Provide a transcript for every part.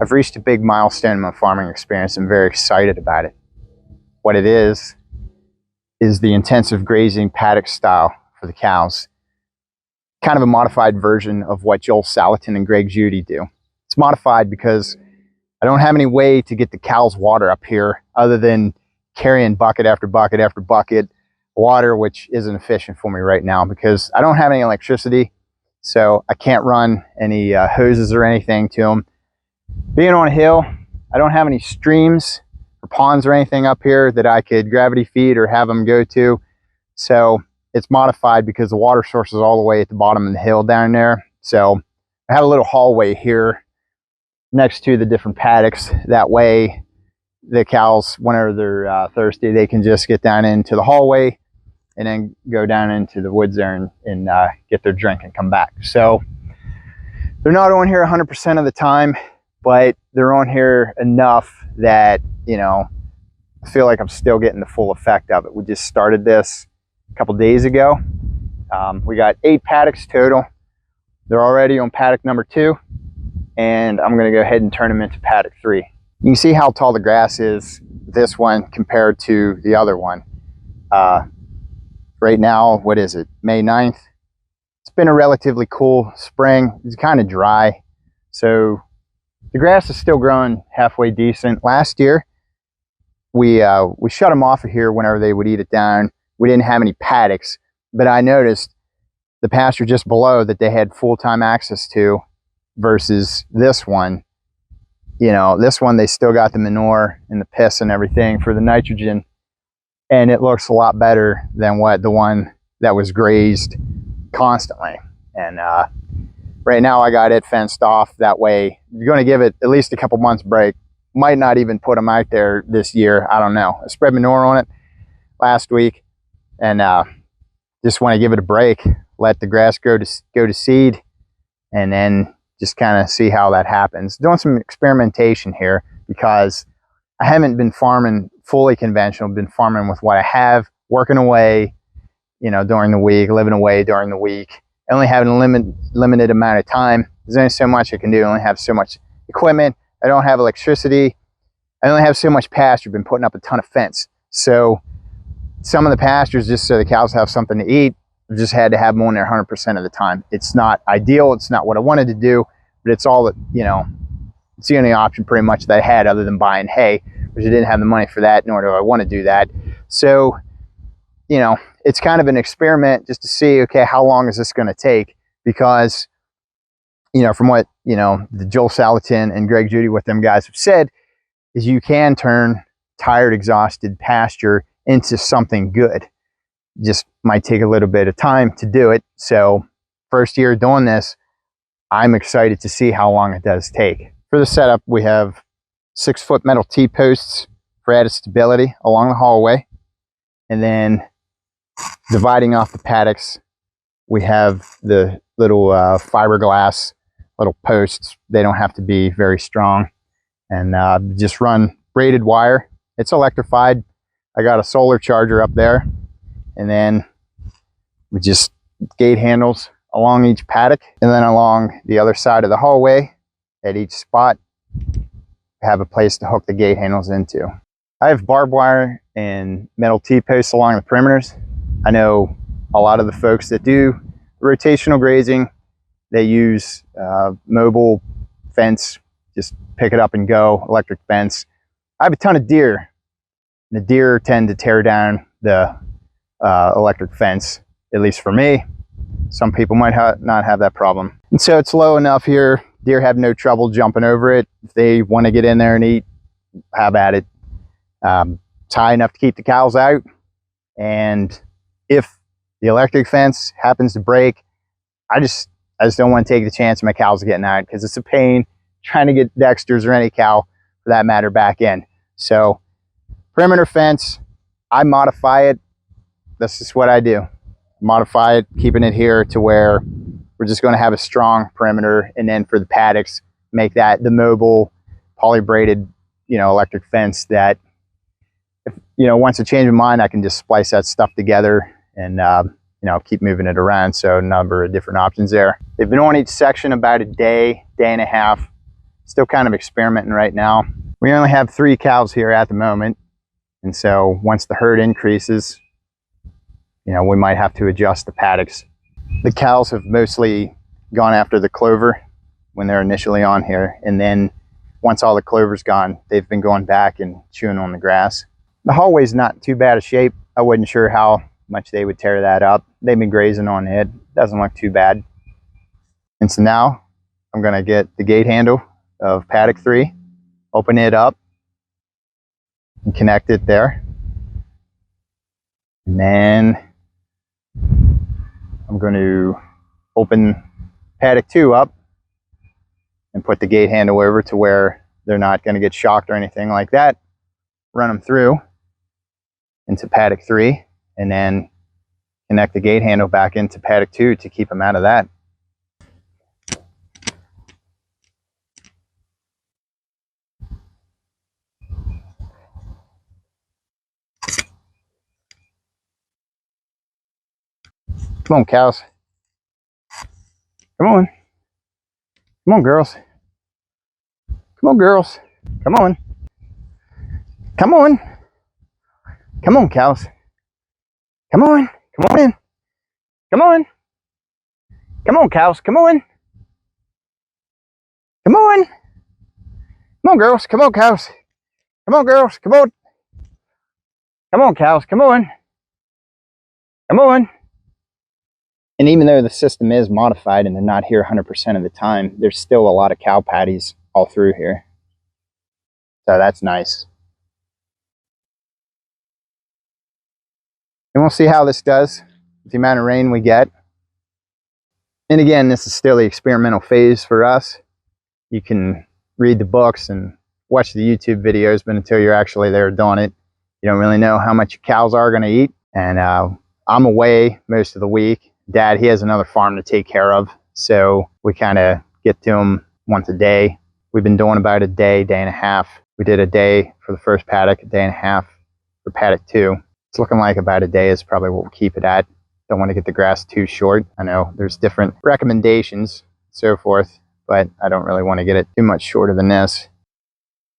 I've reached a big milestone in my farming experience. I'm very excited about it. What it is the intensive grazing paddock style for the cows. Kind of a modified version of what Joel Salatin and Judy do. It's modified because I don't have any way to get the cows water up here other than carrying bucket after bucket after bucket water, which isn't efficient for me right now because I don't have any electricity, so I can't run any hoses or anything to them. Being on a hill, I don't have any streams or ponds or anything up here that I could gravity feed or have them go to, so it's modified because the water source is all the way at the bottom of the hill down there. So I have a little hallway here next to the different paddocks. That way the cows, whenever they're thirsty, they can just get down into the hallway and then go down into the woods there and get their drink and come back. So they're not on here 100% of the time, but they're on here enough that, you know, I feel like I'm still getting the full effect of it. We just started this a couple days ago. We got 8 paddocks total. They're already on paddock number 2, and I'm going to go ahead and turn them into paddock 3. You can see how tall the grass is, this one compared to the other one. Right now, what is it, May 9th? It's been a relatively cool spring. It's kind of dry, so the grass is still growing halfway decent. Last year, we shut them off of here whenever they would eat it down. We didn't have any paddocks, but I noticed the pasture just below that they had full-time access to versus this one. You know, this one, they still got the manure and the piss and everything for the nitrogen, and it looks a lot better than what the one that was grazed constantly. And right now I got it fenced off. That way, you're going to give it at least a couple months break. Might not even put them out there this year. I don't know. I spread manure on it last week, and just want to give it a break, let the grass go to seed, and then just kind of see how that happens. Doing some experimentation here because I haven't been farming fully conventional. I've been farming with what I have, working away, you know, during the week, living away during the week. I only have a limited amount of time. There's only so much I can do. I only have so much equipment. I don't have electricity. I only have so much pasture. I've been putting up a ton of fence. So some of the pastures, just so the cows have something to eat, I've just had to have them on there 100% of the time. It's not ideal. It's not what I wanted to do, but it's all that, you know, it's the only option pretty much that I had other than buying hay, which I didn't have the money for that, nor do I want to do that. So, you know, it's kind of an experiment just to see, okay, how long is this going to take? Because, you know, from what, you know, the Joel Salatin and Judy, what them guys have said, is you can turn tired, exhausted pasture into something good. Just might take a little bit of time to do it. So first year doing this, I'm excited to see how long it does take. For the setup, we have 6-foot metal T-posts for added stability along the hallway. And then dividing off the paddocks, we have the little fiberglass little posts. They don't have to be very strong. And just run braided wire. It's electrified. I got a solar charger up there. And then we just gate handles along each paddock, and then along the other side of the hallway at each spot, have a place to hook the gate handles into. I have barbed wire and metal T-posts along the perimeters. I know a lot of the folks that do rotational grazing, they use mobile fence, just pick it up and go, electric fence. I have a ton of deer. The deer tend to tear down the electric fence, at least for me. Some people might not have that problem. And so it's low enough here, deer have no trouble jumping over it. If they want to get in there and eat, have at it. It's high enough to keep the cows out. And if the electric fence happens to break, I just don't want to take the chance of my cows getting out, because it's a pain trying to get Dexter's or any cow for that matter back in. So perimeter fence, I modify it. That's just what I do. Modify it, keeping it here to where we're just going to have a strong perimeter, and then for the paddocks, make that the mobile poly-braided, you know, electric fence that, if, you know, once I change my mind, I can just splice that stuff together and you know, keep moving it around. So a number of different options there. They've been on each section about a day, day and a half. Still kind of experimenting right now. We only have 3 cows here at the moment. And so once the herd increases, you know, we might have to adjust the paddocks. The cows have mostly gone after the clover when they're initially on here. And then once all the clover's gone, they've been going back and chewing on the grass. The hallway's not too bad a shape. I wasn't sure how much they would tear that up. They've been grazing on it. Doesn't look too bad. And so now I'm gonna get the gate handle of paddock 3, open it up and connect it there. And then I'm going to open paddock 2 up and put the gate handle over to where they're not going to get shocked or anything like that. Run them through into paddock 3 and then connect the gate handle back into paddock 2 to keep them out of that. Come on, cows. Come on. Come on, girls. Come on, girls. Come on. Come on. Come on, cows. Come on. Come on in. Come on. Come on, cows. Come on. Come on. Come on, girls. Come on, cows. Come on, girls. Come on. Come on, cows. Come on. Come on. And even though the system is modified and they're not here 100% of the time, there's still a lot of cow patties all through here. So that's nice. And we'll see how this does with the amount of rain we get. And again, this is still the experimental phase for us. You can read the books and watch the YouTube videos, but until you're actually there doing it, you don't really know how much your cows are going to eat. And I'm away most of the week. Dad, he has another farm to take care of, so we kind of get to him once a day. We've been doing about a day, day and a half. We did a day for the first paddock, a day and a half for paddock 2. It's looking like about a day is probably what we'll keep it at. Don't want to get the grass too short. I know there's different recommendations, so forth, but I don't really want to get it too much shorter than this.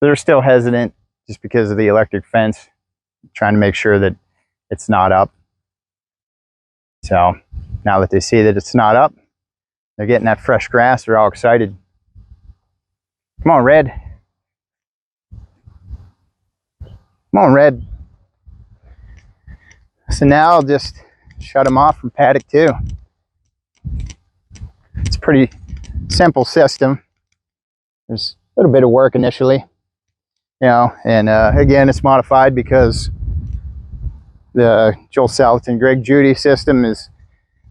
They're still hesitant just because of the electric fence, trying to make sure that it's not up. So now that they see that it's not up, they're getting that fresh grass. They're all excited. Come on, Red. Come on, Red. So now I'll just shut them off from paddock 2. It's a pretty simple system. There's a little bit of work initially, you know, and again, it's modified because the Salatin Judy system is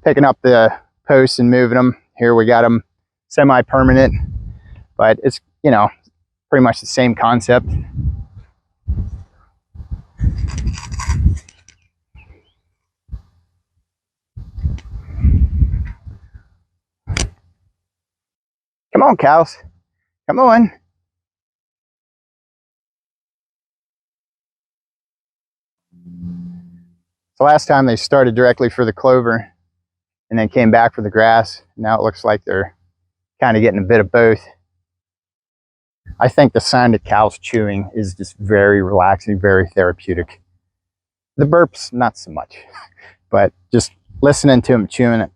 picking up the posts and moving them. Here we got them semi-permanent, but it's, you know, pretty much the same concept. Come on, cows. Come on. So last time they started directly for the clover and then came back for the grass. Now it looks like they're kind of getting a bit of both. I think the sound of cows chewing is just very relaxing, very therapeutic. The burps, not so much, but just listening to them chewing it.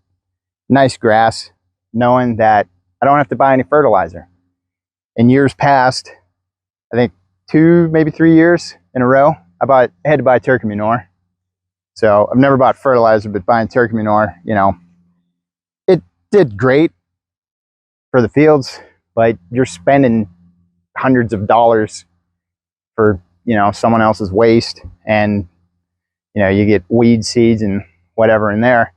Nice grass, knowing that I don't have to buy any fertilizer. In years past, I think 2, maybe 3 years in a row, I had to buy turkey manure. So I've never bought fertilizer, but buying turkey manure, you know, it did great for the fields, but you're spending hundreds of dollars for, you know, someone else's waste, and, you know, you get weed seeds and whatever in there.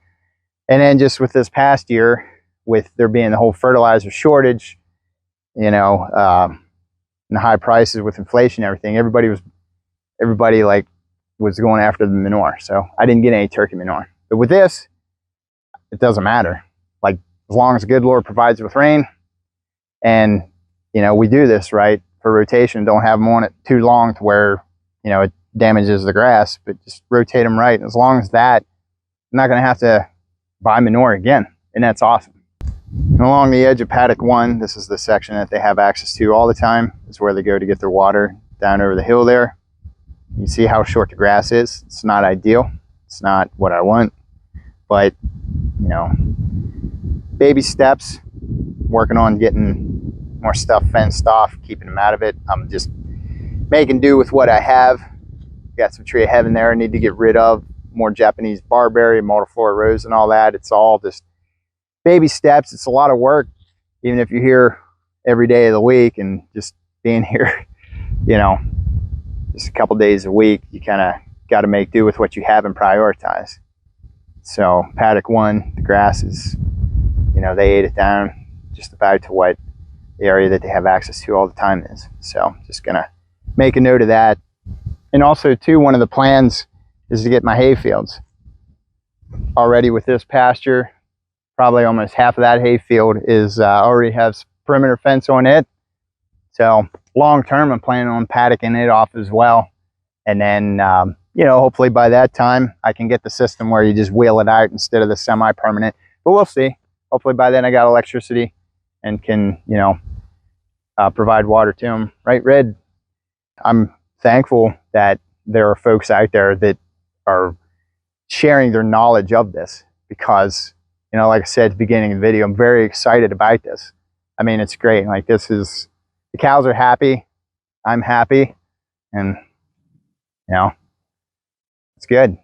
And then just with this past year, with there being the whole fertilizer shortage, you know, and the high prices with inflation and everything, everybody was going after the manure. So I didn't get any turkey manure. But with this, it doesn't matter. Like, as long as the good Lord provides with rain, and, you know, we do this right for rotation, don't have them on it too long to where, you know, it damages the grass, but just rotate them right. And as long as that, I'm not going to have to buy manure again. And that's awesome. And along the edge of paddock 1, this is the section that they have access to all the time. It's where they go to get their water, down over the hill there. You see how short the grass is. It's not ideal. It's not what I want, but you know, baby steps, working on getting more stuff fenced off, keeping them out of it. I'm just making do with what I have. Got some tree of heaven there I need to get rid of, more Japanese barberry, multiflora rose and all that. It's all just baby steps. It's a lot of work, even if you're here every day of the week, and just being here, you know, just a couple days a week, you kind of got to make do with what you have and prioritize. So paddock 1, the grass is, you know, they ate it down just about to what the area that they have access to all the time is. So just gonna make a note of that. And also too, one of the plans is to get my hay fields already with this pasture. Probably almost half of that hay field is already has perimeter fence on it. So long term, I'm planning on paddocking it off as well. And then, you know, hopefully by that time, I can get the system where you just wheel it out instead of the semi-permanent. But we'll see. Hopefully by then I got electricity and can, you know, provide water to them. Right, Red? I'm thankful that there are folks out there that are sharing their knowledge of this, because, you know, like I said at the beginning of the video, I'm very excited about this. I mean, it's great. Like, this is, the cows are happy, I'm happy, and, you know, it's good.